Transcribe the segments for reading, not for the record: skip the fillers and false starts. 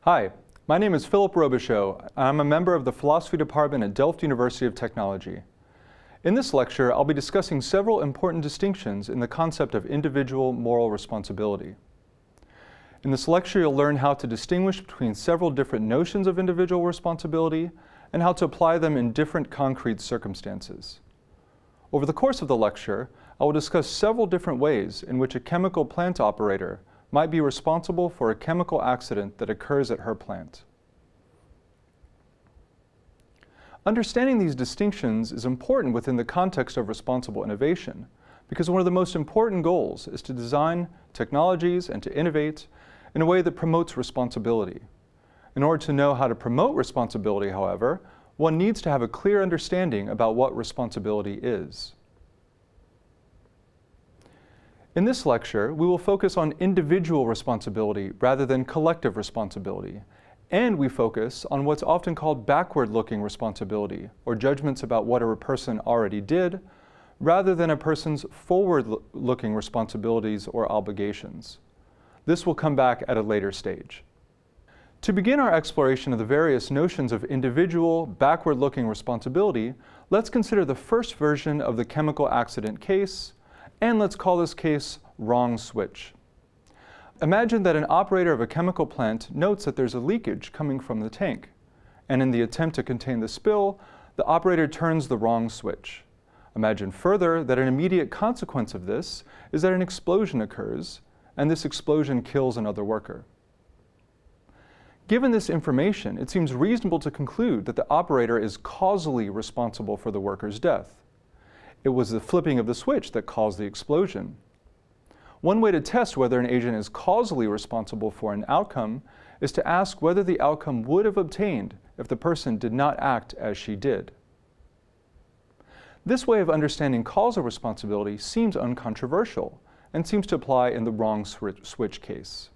Hi, my name is Philip Robichaud, and I'm a member of the Philosophy Department at Delft University of Technology. In this lecture, I'll be discussing several important distinctions in the concept of individual moral responsibility. In this lecture, you'll learn how to distinguish between several different notions of individual responsibility and how to apply them in different concrete circumstances. Over the course of the lecture, I will discuss several different ways in which a chemical plant operator might be responsible for a chemical accident that occurs at her plant. Understanding these distinctions is important within the context of responsible innovation, because one of the most important goals is to design technologies and to innovate in a way that promotes responsibility. In order to know how to promote responsibility, however, one needs to have a clear understanding about what responsibility is. In this lecture, we will focus on individual responsibility rather than collective responsibility, and we focus on what's often called backward-looking responsibility, or judgments about what a person already did, rather than a person's forward-looking responsibilities or obligations. This will come back at a later stage. To begin our exploration of the various notions of individual, backward-looking responsibility, let's consider the first version of the chemical accident case, and let's call this case wrong switch. Imagine that an operator of a chemical plant notes that there's a leakage coming from the tank, and in the attempt to contain the spill, the operator turns the wrong switch. Imagine further that an immediate consequence of this is that an explosion occurs, and this explosion kills another worker. Given this information, it seems reasonable to conclude that the operator is causally responsible for the worker's death. It was the flipping of the switch that caused the explosion. One way to test whether an agent is causally responsible for an outcome is to ask whether the outcome would have obtained if the person did not act as she did. This way of understanding causal responsibility seems uncontroversial and seems to apply in the wrong switch case.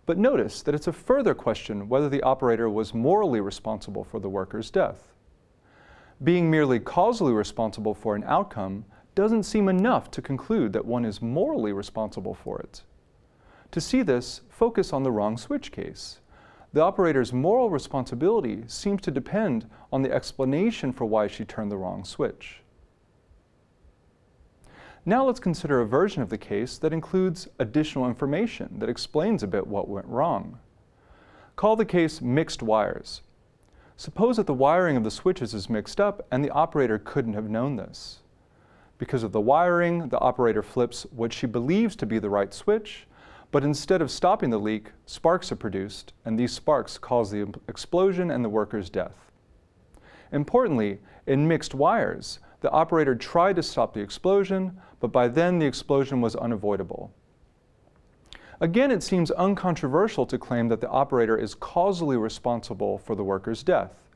But notice that it's a further question whether the operator was morally responsible for the worker's death. Being merely causally responsible for an outcome doesn't seem enough to conclude that one is morally responsible for it. To see this, focus on the wrong switch case. The operator's moral responsibility seems to depend on the explanation for why she turned the wrong switch. Now let's consider a version of the case that includes additional information that explains a bit what went wrong. Call the case mixed wires. Suppose that the wiring of the switches is mixed up and the operator couldn't have known this. Because of the wiring, the operator flips what she believes to be the right switch, but instead of stopping the leak, sparks are produced, and these sparks cause the explosion and the worker's death. Importantly, in mixed wires, the operator tried to stop the explosion, but by then the explosion was unavoidable. Again, it seems uncontroversial to claim that the operator is causally responsible for the worker's death.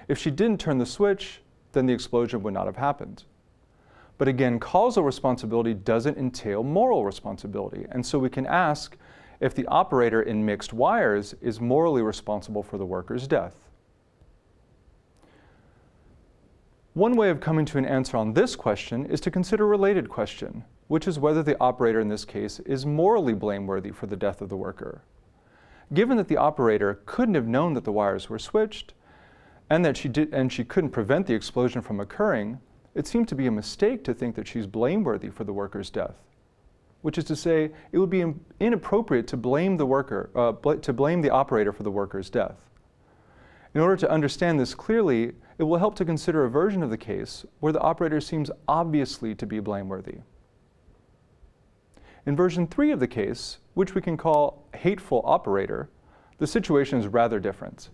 If she didn't turn the switch, then the explosion would not have happened. But again, causal responsibility doesn't entail moral responsibility, and so we can ask if the operator in mixed wires is morally responsible for the worker's death. One way of coming to an answer on this question is to consider a related question, which is whether the operator in this case is morally blameworthy for the death of the worker. Given that the operator couldn't have known that the wires were switched, and that she couldn't prevent the explosion from occurring, it seemed to be a mistake to think that she's blameworthy for the worker's death. Which is to say, it would be inappropriate to blame the operator for the worker's death. In order to understand this clearly, it will help to consider a version of the case where the operator seems obviously to be blameworthy. In version 3 of the case, which we can call hateful operator, the situation is rather different.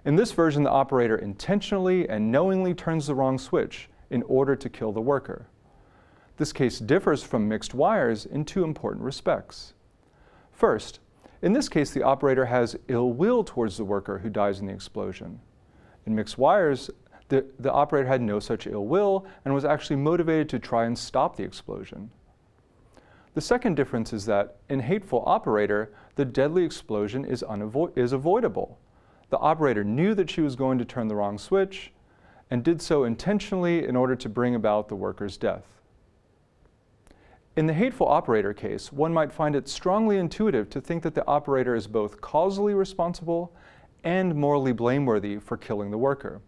In this version, the operator intentionally and knowingly turns the wrong switch in order to kill the worker. This case differs from mixed wires in two important respects. First, in this case, the operator has ill will towards the worker who dies in the explosion. In mixed wires, the operator had no such ill will and was actually motivated to try and stop the explosion. The second difference is that in hateful operator, the deadly explosion is avoidable. The operator knew that she was going to turn the wrong switch and did so intentionally in order to bring about the worker's death. In the hateful operator case, one might find it strongly intuitive to think that the operator is both causally responsible and morally blameworthy for killing the worker.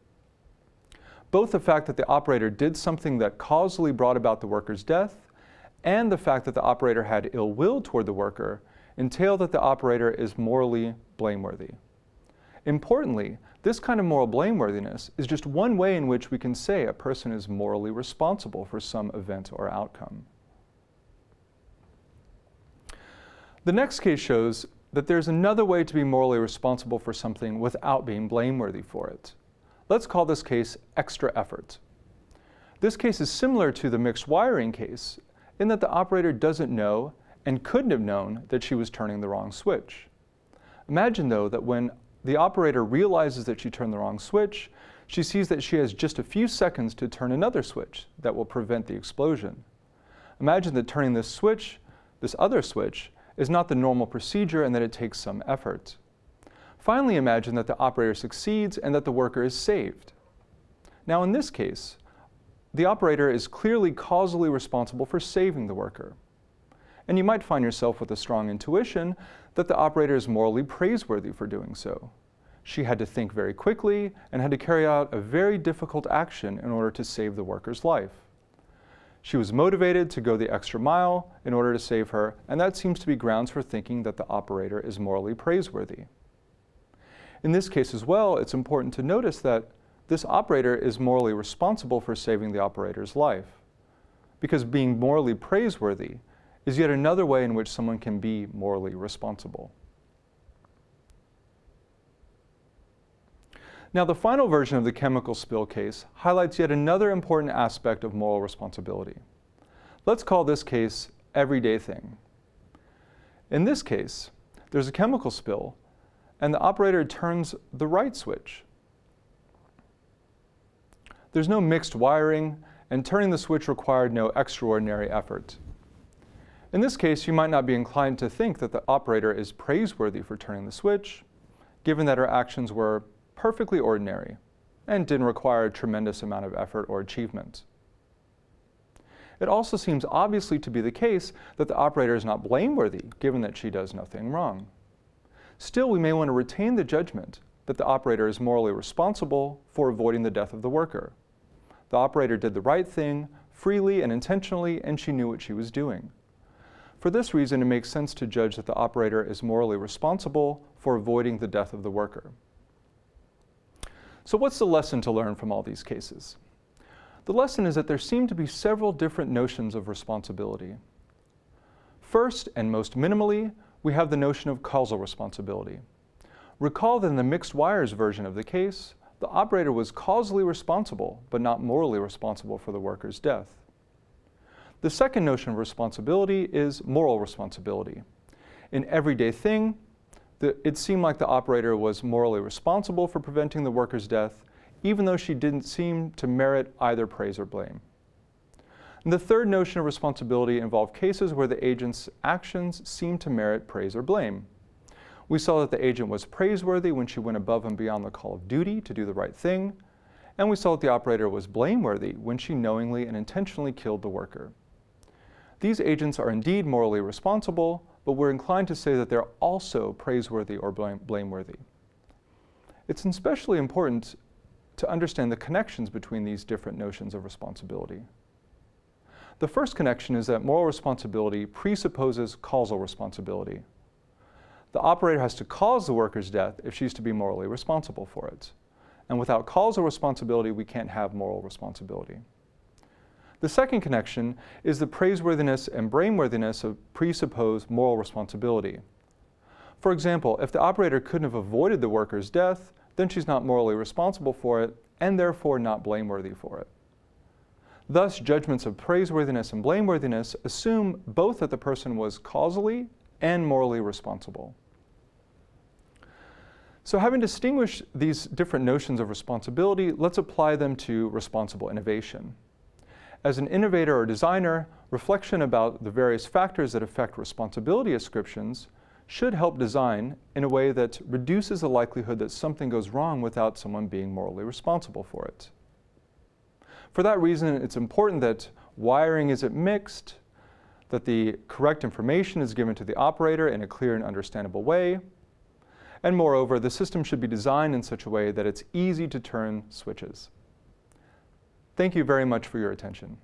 Both the fact that the operator did something that causally brought about the worker's death and the fact that the operator had ill will toward the worker entail that the operator is morally blameworthy. Importantly, this kind of moral blameworthiness is just one way in which we can say a person is morally responsible for some event or outcome. The next case shows that there's another way to be morally responsible for something without being blameworthy for it. Let's call this case extra effort. This case is similar to the mixed wiring case in that the operator doesn't know and couldn't have known that she was turning the wrong switch. Imagine, though, that when the operator realizes that she turned the wrong switch, she sees that she has just a few seconds to turn another switch that will prevent the explosion. Imagine that turning this switch, this other switch, is not the normal procedure and that it takes some effort. Finally, imagine that the operator succeeds and that the worker is saved. Now, in this case, the operator is clearly causally responsible for saving the worker. And you might find yourself with a strong intuition that the operator is morally praiseworthy for doing so. She had to think very quickly and had to carry out a very difficult action in order to save the worker's life. She was motivated to go the extra mile in order to save her, and that seems to be grounds for thinking that the operator is morally praiseworthy. In this case as well, it's important to notice that this operator is morally responsible for saving the operator's life, because being morally praiseworthy is yet another way in which someone can be morally responsible. Now, the final version of the chemical spill case highlights yet another important aspect of moral responsibility. Let's call this case everyday thing. In this case, there's a chemical spill, and the operator turns the right switch. There's no mixed wiring, and turning the switch required no extraordinary effort. In this case, you might not be inclined to think that the operator is praiseworthy for turning the switch, given that her actions were perfectly ordinary and didn't require a tremendous amount of effort or achievement. It also seems obviously to be the case that the operator is not blameworthy, given that she does nothing wrong. Still, we may want to retain the judgment that the operator is morally responsible for avoiding the death of the worker. The operator did the right thing freely and intentionally, and she knew what she was doing. For this reason, it makes sense to judge that the operator is morally responsible for avoiding the death of the worker. So what's the lesson to learn from all these cases? The lesson is that there seem to be several different notions of responsibility. First, and most minimally, we have the notion of causal responsibility. Recall that in the mixed wires version of the case, the operator was causally responsible, but not morally responsible for the worker's death. The second notion of responsibility is moral responsibility. In everyday thing, it seemed like the operator was morally responsible for preventing the worker's death, even though she didn't seem to merit either praise or blame. And the third notion of responsibility involved cases where the agent's actions seemed to merit praise or blame. We saw that the agent was praiseworthy when she went above and beyond the call of duty to do the right thing, and we saw that the operator was blameworthy when she knowingly and intentionally killed the worker. These agents are indeed morally responsible, but we're inclined to say that they're also praiseworthy or blameworthy. It's especially important to understand the connections between these different notions of responsibility. The first connection is that moral responsibility presupposes causal responsibility. The operator has to cause the worker's death if she's to be morally responsible for it. And without causal responsibility, we can't have moral responsibility. The second connection is the praiseworthiness and blameworthiness of presupposed moral responsibility. For example, if the operator couldn't have avoided the worker's death, then she's not morally responsible for it, and therefore not blameworthy for it. Thus, judgments of praiseworthiness and blameworthiness assume both that the person was causally and morally responsible. So having distinguished these different notions of responsibility, let's apply them to responsible innovation. As an innovator or designer, reflection about the various factors that affect responsibility ascriptions should help design in a way that reduces the likelihood that something goes wrong without someone being morally responsible for it. For that reason, it's important that wiring isn't mixed, that the correct information is given to the operator in a clear and understandable way, and moreover, the system should be designed in such a way that it's easy to turn switches. Thank you very much for your attention.